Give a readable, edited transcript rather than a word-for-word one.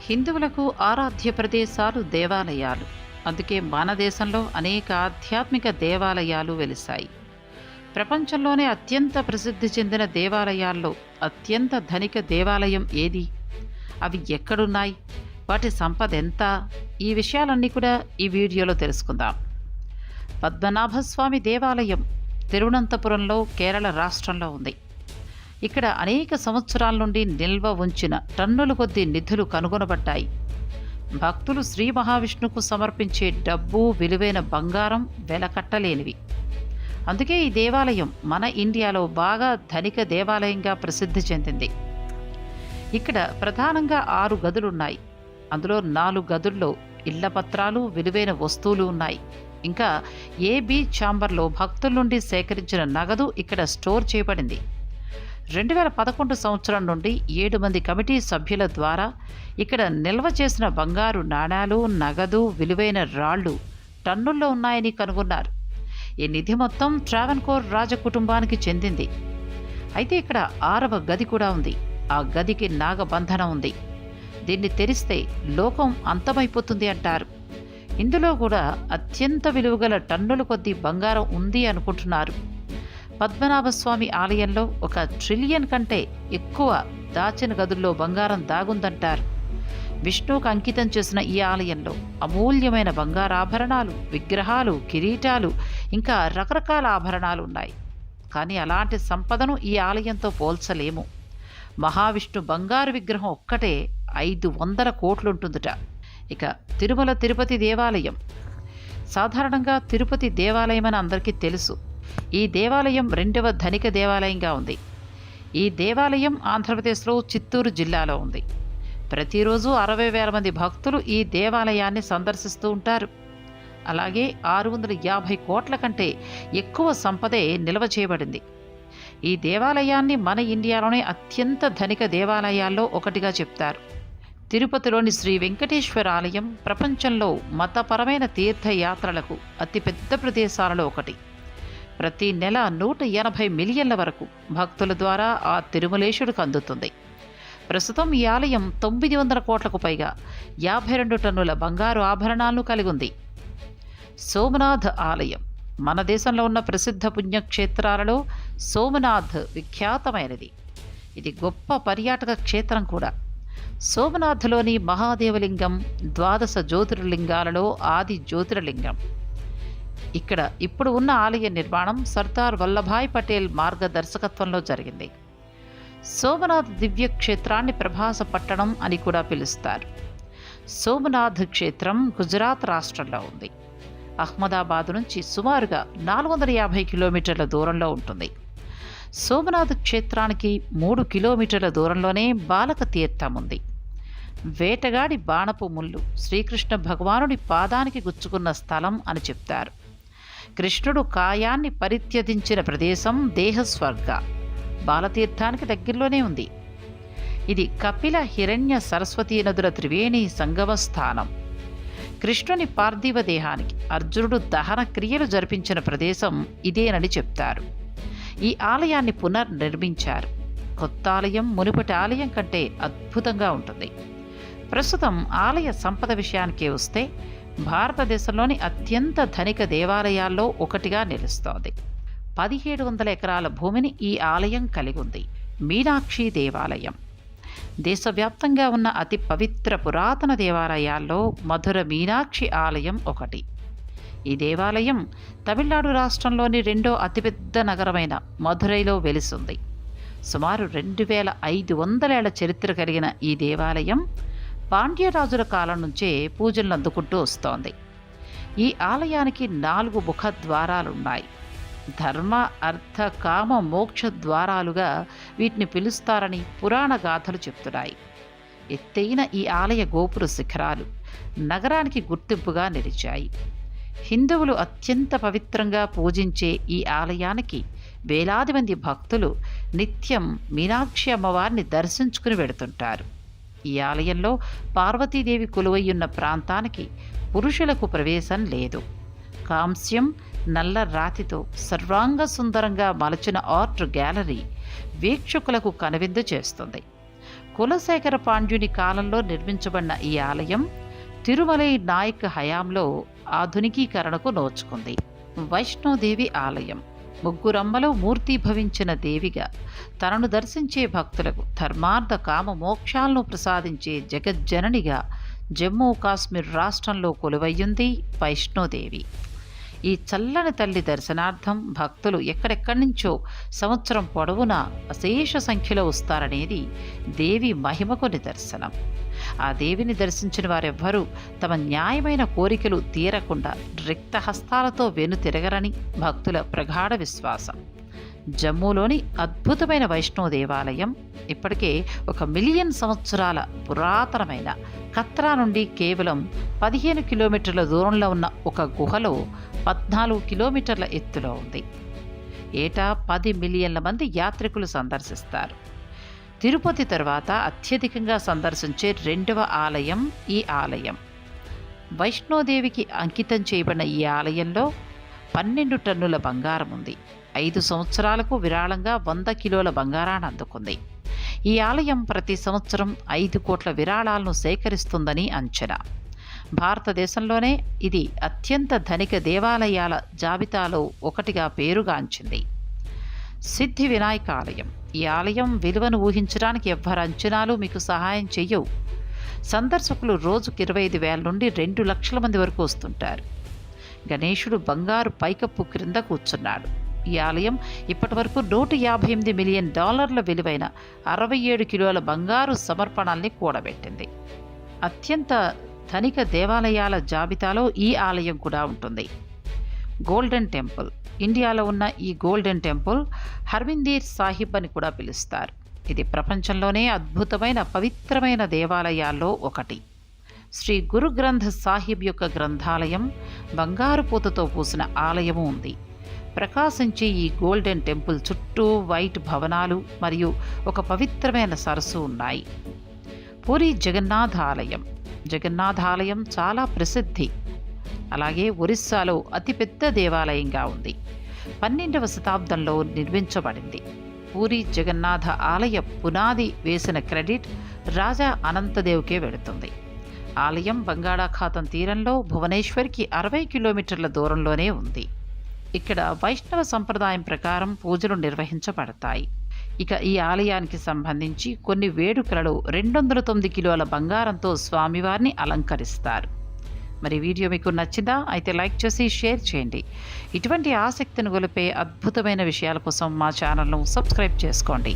హిందువులకు ఆరాధ్య ప్రదేశాలు దేవాలయాలు. అందుకే మన దేశంలో అనేక ఆధ్యాత్మిక దేవాలయాలు వెలిశాయి. ప్రపంచంలోనే అత్యంత ప్రసిద్ధి చెందిన దేవాలయాల్లో అత్యంత ధనిక దేవాలయం ఏది? అవి ఎక్కడున్నాయి? వాటి సంపద ఎంత? ఈ విషయాలన్నీ కూడా ఈ వీడియోలో తెలుసుకుందాం. పద్మనాభస్వామి దేవాలయం తిరువనంతపురంలో, కేరళ రాష్ట్రంలో ఉంది. ఇక్కడ అనేక సంవత్సరాల నుండి నిల్వ ఉంచిన టన్నుల కొద్దీ నిధులు కనుగొనబడ్డాయి. భక్తులు శ్రీ మహావిష్ణువుకు సమర్పించే డబ్బు, విలువైన బంగారం వెలకట్టలేనివి. అందుకే ఈ దేవాలయం మన ఇండియాలో బాగా ధనిక దేవాలయంగా ప్రసిద్ధి చెందింది. ఇక్కడ ప్రధానంగా 6 గదులున్నాయి. అందులో 4 గదుల్లో ఇళ్ల పత్రాలు, విలువైన వస్తువులు ఉన్నాయి. ఇంకా ఏబీ ఛాంబర్లో భక్తుల నుండి సేకరించిన నగదు ఇక్కడ స్టోర్ చేయబడింది. 2011 సంవత్సరం నుండి 7 మంది కమిటీ సభ్యుల ద్వారా ఇక్కడ నిల్వ చేసిన బంగారు నాణాలు, నగదు, విలువైన రాళ్లు టన్నుల్లో ఉన్నాయని కనుగొన్నారు. ఈ నిధి మొత్తం ట్రావెన్కోర్ రాజకుటుంబానికి చెందింది. అయితే ఇక్కడ 6వ గది కూడా ఉంది. ఆ గదికి నాగబంధనం ఉంది. దీన్ని తెరిస్తే లోకం అంతమైపోతుంది అంటారు. ఇందులో కూడా అత్యంత విలువగల టన్నుల కొద్దీ బంగారం ఉంది అనుకుంటున్నారు. పద్మనాభస్వామి ఆలయంలో 1 ట్రిలియన్ కంటే ఎక్కువ దాచిన గదుల్లో బంగారం దాగుందంటారు. విష్ణువుకు అంకితం చేసిన ఈ ఆలయంలో అమూల్యమైన బంగారాభరణాలు, విగ్రహాలు, కిరీటాలు, ఇంకా రకరకాల ఆభరణాలు ఉన్నాయి. కానీ అలాంటి సంపదను ఈ ఆలయంతో పోల్చలేము. మహావిష్ణు బంగారు విగ్రహం ఒక్కటే 500 కోట్లుంటుందట. ఇక తిరుమల తిరుపతి దేవాలయం. సాధారణంగా తిరుపతి దేవాలయం అని అందరికీ తెలుసు. ఈ దేవాలయం 2వ ధనిక దేవాలయంగా ఉంది. ఈ దేవాలయం ఆంధ్రప్రదేశ్లో చిత్తూరు జిల్లాలో ఉంది. ప్రతిరోజు 60,000 మంది భక్తులు ఈ దేవాలయాన్ని సందర్శిస్తూ ఉంటారు. అలాగే 650 కోట్ల కంటే ఎక్కువ సంపదే నిల్వ చేయబడింది. ఈ దేవాలయాన్ని మన ఇండియాలోనే అత్యంత ధనిక దేవాలయాల్లో ఒకటిగా చెప్తారు. తిరుపతిలోని శ్రీ వెంకటేశ్వర ఆలయం ప్రపంచంలో మతపరమైన తీర్థయాత్రలకు అతిపెద్ద ప్రదేశాలలో ఒకటి. ప్రతి నెల 180 మిలియన్ల వరకు భక్తుల ద్వారా ఆ తిరుమలేశుడికి అందుతుంది. ప్రస్తుతం ఈ ఆలయం 900 కోట్లకు పైగా 52 టన్నుల బంగారు ఆభరణాలను కలిగి ఉంది. సోమనాథ్ ఆలయం. మన దేశంలో ఉన్న ప్రసిద్ధ పుణ్యక్షేత్రాలలో సోమనాథ్ విఖ్యాతమైనది. ఇది గొప్ప పర్యాటక క్షేత్రం కూడా. సోమనాథ్లోని మహాదేవలింగం 12 జ్యోతిర్లింగాలలో ఆది జ్యోతిర్లింగం. ఇక్కడ ఇప్పుడు ఉన్న ఆలయ నిర్మాణం సర్దార్ వల్లభాయ్ పటేల్ మార్గదర్శకత్వంలో జరిగింది. సోమనాథ్ దివ్య క్షేత్రాన్ని ప్రభాస పట్టణం అని కూడా పిలుస్తారు. సోమనాథ్ క్షేత్రం గుజరాత్ రాష్ట్రంలో ఉంది. అహ్మదాబాద్ నుంచి సుమారుగా 450 కిలోమీటర్ల దూరంలో ఉంటుంది. సోమనాథ్ క్షేత్రానికి 3 కిలోమీటర్ల దూరంలోనే బాలక తీర్థం ఉంది. వేటగాడి బాణపు ముళ్ళు శ్రీకృష్ణ భగవానుడి పాదానికి గుచ్చుకున్న స్థలం అని చెప్తారు. కృష్ణుడు కాయాన్ని పరిత్యజించిన ప్రదేశం దేహస్వర్గ బాలతీర్థానికి దగ్గరలోనే ఉంది. ఇది కపిల, హిరణ్య, సరస్వతీ నదుల త్రివేణి సంగమ స్థానం. కృష్ణుని పార్థివ దేహానికి అర్జునుడు దహన క్రియలు జరిపించిన ప్రదేశం ఇదేనని చెప్తారు. ఈ ఆలయాన్ని పునర్నిర్మించారు. కొత్త ఆలయం మునుపటి ఆలయం కంటే అద్భుతంగా ఉంటుంది. ప్రస్తుతం ఆలయ సంపద విషయానికే వస్తే భారతదేశంలోని అత్యంత ధనిక దేవాలయాల్లో ఒకటిగా నిలుస్తోంది. 1700 ఎకరాల భూమిని ఈ ఆలయం కలిగి ఉంది. మీనాక్షి దేవాలయం. దేశవ్యాప్తంగా ఉన్న అతి పవిత్ర పురాతన దేవాలయాల్లో మధుర మీనాక్షి ఆలయం ఒకటి. ఈ దేవాలయం తమిళనాడు రాష్ట్రంలోని 2వ అతిపెద్ద నగరమైన మధురైలో వెలిసింది. సుమారు 2500 ఏళ్ల చరిత్ర కలిగిన ఈ దేవాలయం పాండ్యరాజుల కాలం నుంచే పూజలను అందుకుంటూ వస్తోంది. ఈ ఆలయానికి 4 ముఖద్వారాలున్నాయి. ధర్మ, అర్థ, కామ, మోక్ష ద్వారాలుగా వీటిని పిలుస్తారని పురాణ గాథలు చెప్తున్నాయి. ఎత్తైన ఈ ఆలయ గోపుర శిఖరాలు నగరానికి గుర్తింపుగా నిలిచాయి. హిందువులు అత్యంత పవిత్రంగా పూజించే ఈ ఆలయానికి వేలాది మంది భక్తులు నిత్యం మీనాక్షి అమ్మవారిని దర్శించుకుని వెడుతుంటారు. ఈ ఆలయంలో పార్వతీదేవి కొలువయ్యున్న ప్రాంతానికి పురుషులకు ప్రవేశం లేదు. కాంస్యం, నల్ల రాతితో సర్వాంగ సుందరంగా మలచిన ఆర్ట్ గ్యాలరీ వీక్షకులకు కనువిందు చేస్తుంది. కులశేఖర పాండ్యుని కాలంలో నిర్మించబడిన ఈ ఆలయం తిరుమలై నాయక్ హయాంలో ఆధునికీకరణకు నోచుకుంది. వైష్ణోదేవి ఆలయం ముగ్గురమ్మలో మూర్తీభవించిన దేవిగా, తనను దర్శించే భక్తులకు ధర్మార్థ కామ మోక్షాలను ప్రసాదించే జగజ్జననిగా జమ్మూ కాశ్మీర్ రాష్ట్రంలో కొలువయ్యుంది వైష్ణోదేవి. ఈ చల్లని తల్లి దర్శనార్థం భక్తులు ఎక్కడెక్కడి నుంచో సంవత్సరం పొడవునా అశేష సంఖ్యలో వస్తారనేది దేవి మహిమకు నిదర్శనం. ఆ దేవిని దర్శించిన వారెవ్వరూ తమ న్యాయమైన కోరికలు తీరకుండా రిక్తహస్తాలతో వెనుతిరగరని భక్తుల ప్రగాఢ విశ్వాసం. జమ్మూలోని అద్భుతమైన వైష్ణవ దేవాలయం ఇప్పటికే 1 మిలియన్ సంవత్సరాల పురాతనమైన కత్రా నుండి కేవలం 15 కిలోమీటర్ల దూరంలో ఉన్న ఒక గుహలో 14 కిలోమీటర్ల ఎత్తులో ఉంది. ఏటా 10 మిలియన్ల మంది యాత్రికులు సందర్శిస్తారు. తిరుపతి తర్వాత అత్యధికంగా సందర్శించే 2వ ఆలయం ఈ ఆలయం. వైష్ణోదేవికి అంకితం చేయబడిన ఈ ఆలయంలో 12 టన్నుల బంగారం ఉంది. 5 సంవత్సరాలకు విరాళంగా 100 కిలోల బంగారాన్ని అందుకుంది. ఈ ఆలయం ప్రతి సంవత్సరం 5 కోట్ల విరాళాలను సేకరిస్తుందని అంచనా. భారతదేశంలోనే ఇది అత్యంత ధనిక దేవాలయాల జాబితాలో ఒకటిగా పేరుగాంచింది. సిద్ధి వినాయక ఆలయం. ఈ ఆలయం విలువను ఊహించడానికి ఎవ్వరు అంచనాలు మీకు సహాయం చెయ్యవు. సందర్శకులు రోజుకు 25,000 నుండి 2 లక్షల మంది వరకు వస్తుంటారు. గణేశుడు బంగారు పైకప్పు క్రింద కూర్చున్నాడు. ఈ ఆలయం ఇప్పటి వరకు $158 మిలియన్ విలువైన 67 కిలోల బంగారు సమర్పణల్ని కూడబెట్టింది. అత్యంత ధనిక దేవాలయాల జాబితాలో ఈ ఆలయం కూడా ఉంటుంది. Golden temple. ఇండియాలో ఉన్న ఈ గోల్డెన్ టెంపుల్ హర్మిందీర్ సాహిబ్ అని కూడా పిలుస్తారు. ఇది ప్రపంచంలోనే అద్భుతమైన పవిత్రమైన దేవాలయాల్లో ఒకటి. శ్రీ గురు గ్రంథ్ సాహిబ్ యొక్క గ్రంథాలయం, బంగారు పూతతో పూసిన ఆలయము ఉంది. ప్రకాశించే ఈ గోల్డెన్ టెంపుల్ చుట్టూ వైట్ భవనాలు మరియు ఒక పవిత్రమైన సరస్సు ఉన్నాయి. పూరి జగన్నాథ ఆలయం. జగన్నాథ ఆలయం చాలా ప్రసిద్ధి. అలాగే ఒరిస్సాలో అతిపెద్ద దేవాలయంగా ఉంది. 12వ శతాబ్దంలో నిర్మించబడింది. పూరి జగన్నాథ ఆలయ పునాది వేసిన క్రెడిట్ రాజా అనంతదేవ్కే వెళుతుంది. ఆలయం బంగాళాఖాతం తీరంలో భువనేశ్వర్కి 60 కిలోమీటర్ల దూరంలోనే ఉంది. ఇక్కడ వైష్ణవ సంప్రదాయం ప్రకారం పూజలు నిర్వహించబడతాయి. ఇక ఈ ఆలయానికి సంబంధించి కొన్ని వేడుకలలో 209 కిలోల బంగారంతో స్వామివారిని అలంకరిస్తారు. మరి వీడియో మీకు నచ్చిందా? అయితే లైక్ చేసి షేర్ చేయండి. ఇటువంటి ఆసక్తిని గొలిపే అద్భుతమైన విషయాల కోసం మా ఛానల్ను సబ్స్క్రైబ్ చేసుకోండి.